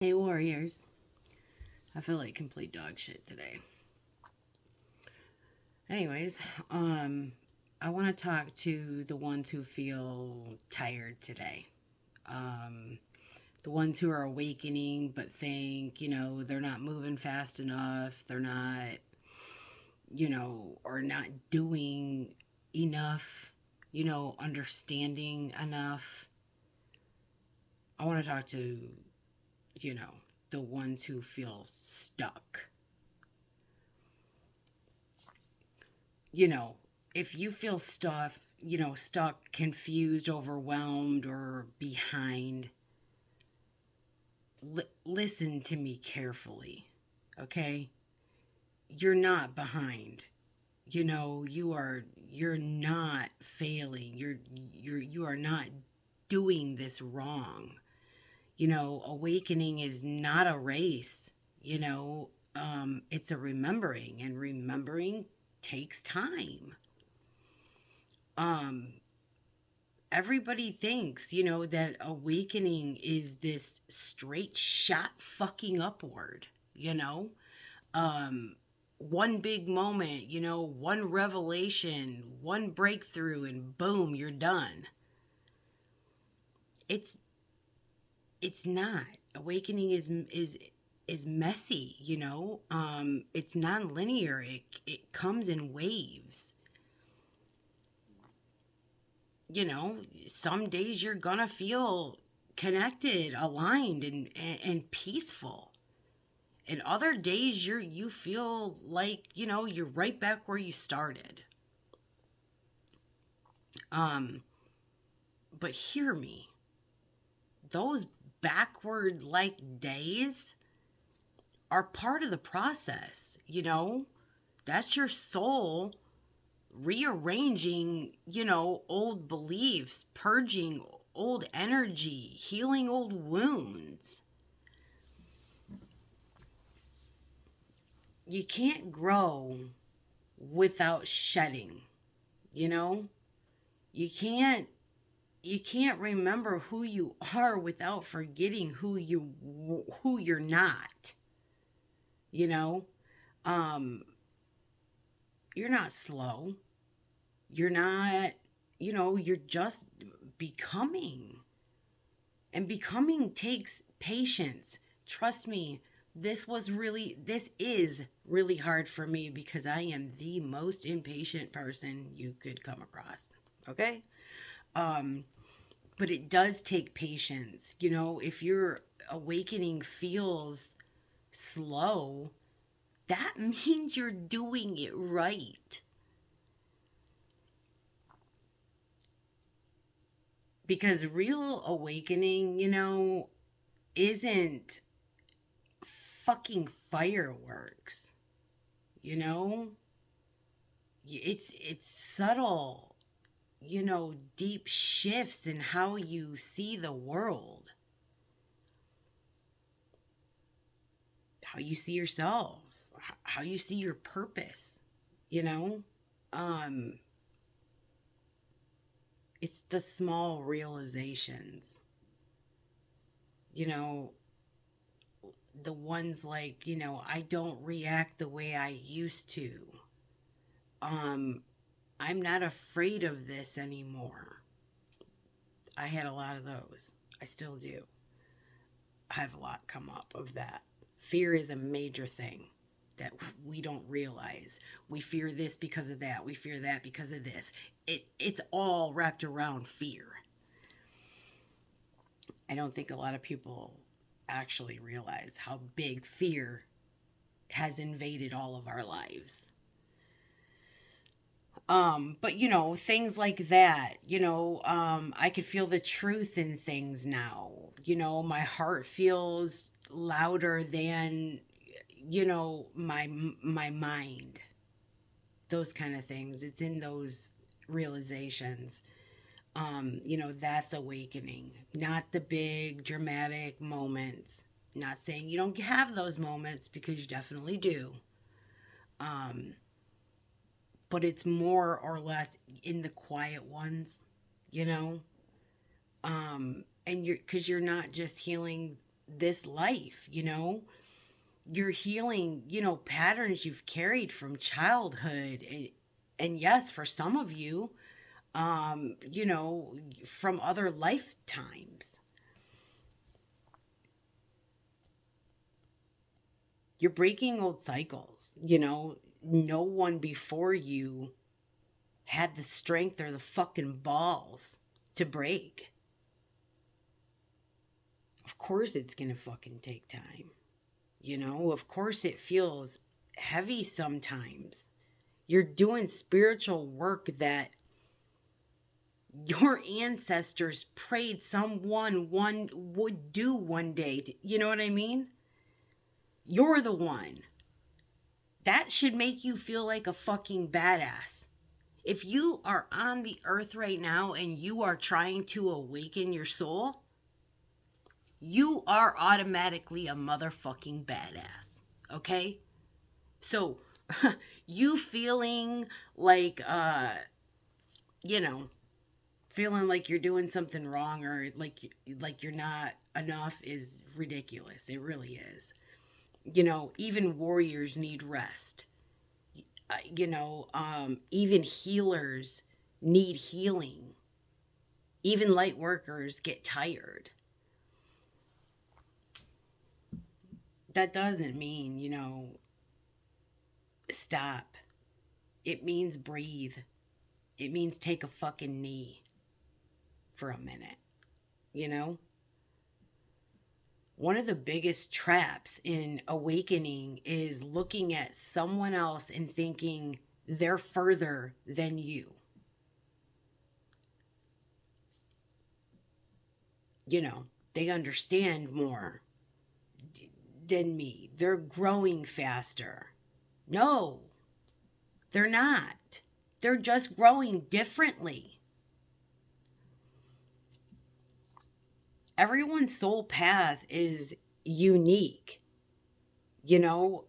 Hey Warriors, I feel like complete dog shit today. Anyways, I want to talk to the ones who feel tired today. Um, the ones who are awakening but think, they're not moving fast enough, they're not, or not doing enough, understanding enough. I want to talk to, you know, the ones who feel stuck. you know, if you feel stuck, confused, overwhelmed, or behind, listen to me carefully, okay? You're not behind. You're not failing. You are not doing this wrong. Awakening is not a race. It's a remembering, and remembering takes time. Um, Everybody thinks, that awakening is this straight shot fucking upward, you know? Um, One big moment, one revelation, one breakthrough, and boom, you're done. It's it's not. Awakening is messy, it's non-linear. It comes in waves. you know, some days you're gonna feel connected, aligned, and peaceful. And other days you feel like, you're right back where you started. Um, but hear me, those backward like days are part of the process. That's your soul rearranging, old beliefs, purging old energy, healing old wounds. You can't grow without shedding, you know? You can't you can't remember who you are without forgetting who you're not, you know? Um you're not slow. You're not, you're just becoming. And becoming takes patience. Trust me, this is really hard for me because I am the most impatient person you could come across. Okay? Um, but it does take patience. If your awakening feels slow, that means you're doing it right. Because real awakening, isn't fucking fireworks. You know, it's subtle, deep shifts in how you see the world, how you see yourself, how you see your purpose, you know? Um it's the small realizations, you know, the ones like, I don't react the way I used to. Um I'm not afraid of this anymore. I had a lot of those. I still do. I have a lot come up of that. Fear is a major thing that we don't realize. We fear this because of that. We fear that because of this. It's all wrapped around fear. I don't think a lot of people actually realize how big fear has invaded all of our lives. But things like that, I could feel the truth in things now. My heart feels louder than, my mind. Those kind of things. It's in those realizations. That's awakening. Not the big dramatic moments. Not saying you don't have those moments because you definitely do. Um, but it's more or less in the quiet ones, you know? And you're, because you're not just healing this life, you know? You're healing, you know, patterns you've carried from childhood. And yes, for some of you, you know, from other lifetimes. You're breaking old cycles, you know? No one before you had the strength or the fucking balls to break. Of course it's gonna fucking take time. You know, of course it feels heavy sometimes. You're doing spiritual work that your ancestors prayed someone one would do one day. You know what I mean? You're the one. That should make you feel like a fucking badass. If you are on the earth right now and you are trying to awaken your soul, you are automatically a motherfucking badass. Okay? So, you feeling like, you know, feeling like you're doing something wrong or like you're not enough is ridiculous. It really is. You know, even warriors need rest. You know, even healers need healing. Even light workers get tired. That doesn't mean, you know, stop. It means breathe. It means take a fucking knee for a minute, you know? One of the biggest traps in awakening is looking at someone else and thinking they're further than you. You know, they understand more than me. They're growing faster. No, they're not. They're just growing differently. Everyone's soul path is unique. You know,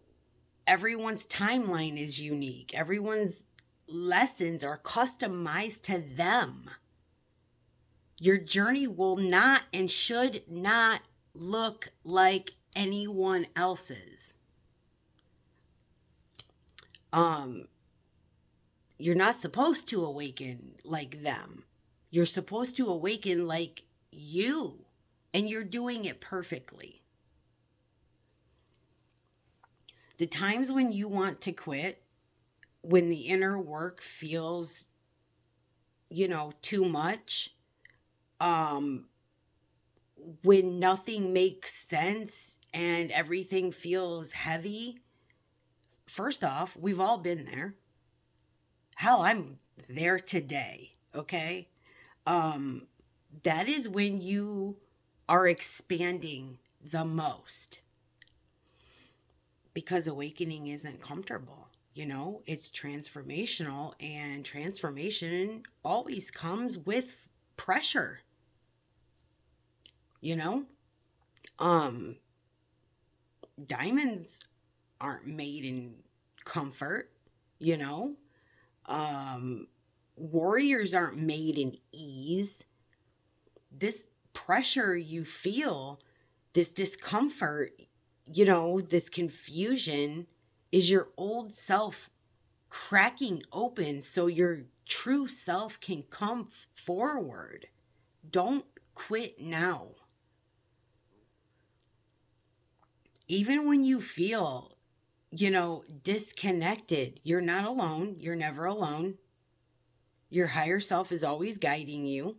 everyone's timeline is unique. Everyone's lessons are customized to them. Your journey will not and should not look like anyone else's. You're not supposed to awaken like them. You're supposed to awaken like you, and you're doing it perfectly. The times when you want to quit, when the inner work feels, you know, too much, when nothing makes sense and everything feels heavy, first off, we've all been there. Hell, I'm there today, okay? That is when you are expanding the most. Because awakening isn't comfortable, you know? It's transformational, and transformation always comes with pressure. You know? Diamonds aren't made in comfort, you know? Warriors aren't made in ease. This pressure you feel, this discomfort, you know, this confusion is your old self cracking open so your true self can come forward. Don't quit now. Even when you feel, you know, disconnected, you're not alone. You're never alone. Your higher self is always guiding you,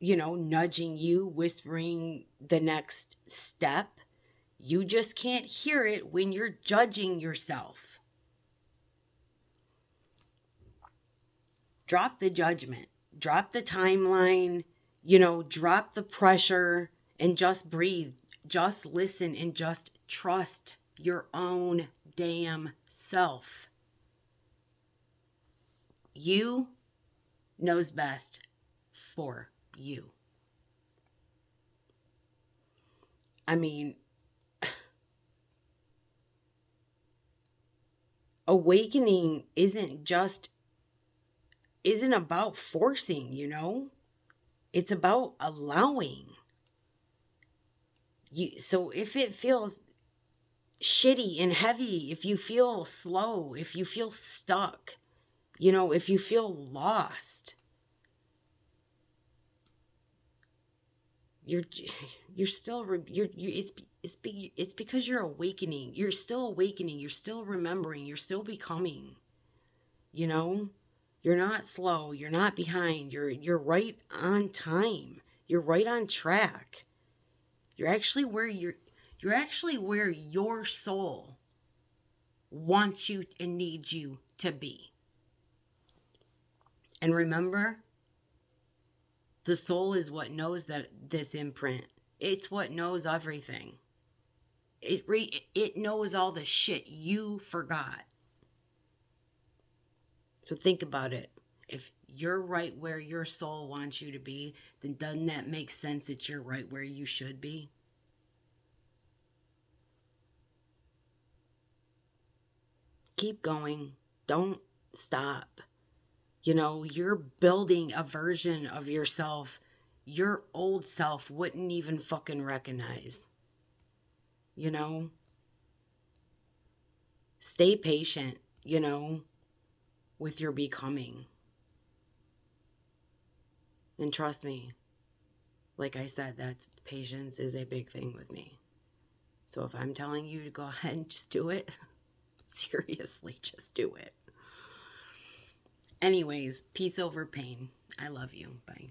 you know, nudging you, whispering the next step. You just can't hear it when you're judging yourself. Drop the judgment, drop the timeline, you know, drop the pressure and just breathe. Just listen and just trust your own damn self. You knows best for you. I mean, awakening isn't about forcing, you know? It's about allowing. So if it feels shitty and heavy, if you feel slow, if you feel stuck, if you feel lost, you're still it's because you're awakening. You're still awakening. You're still remembering. You're still becoming. You're not slow. You're not behind. You're right on time. You're right on track. You're actually where your soul wants you and needs you to be. And remember, the soul is what knows this imprint. It's what knows everything. It knows all the shit you forgot. So think about it. If you're right where your soul wants you to be, then doesn't that make sense that you're right where you should be? Keep going. Don't stop. You're building a version of yourself your old self wouldn't even fucking recognize. Stay patient, with your becoming. And trust me, like I said, patience is a big thing with me. So if I'm telling you to go ahead and just do it, seriously, just do it. Anyways, peace over pain. I love you. Bye.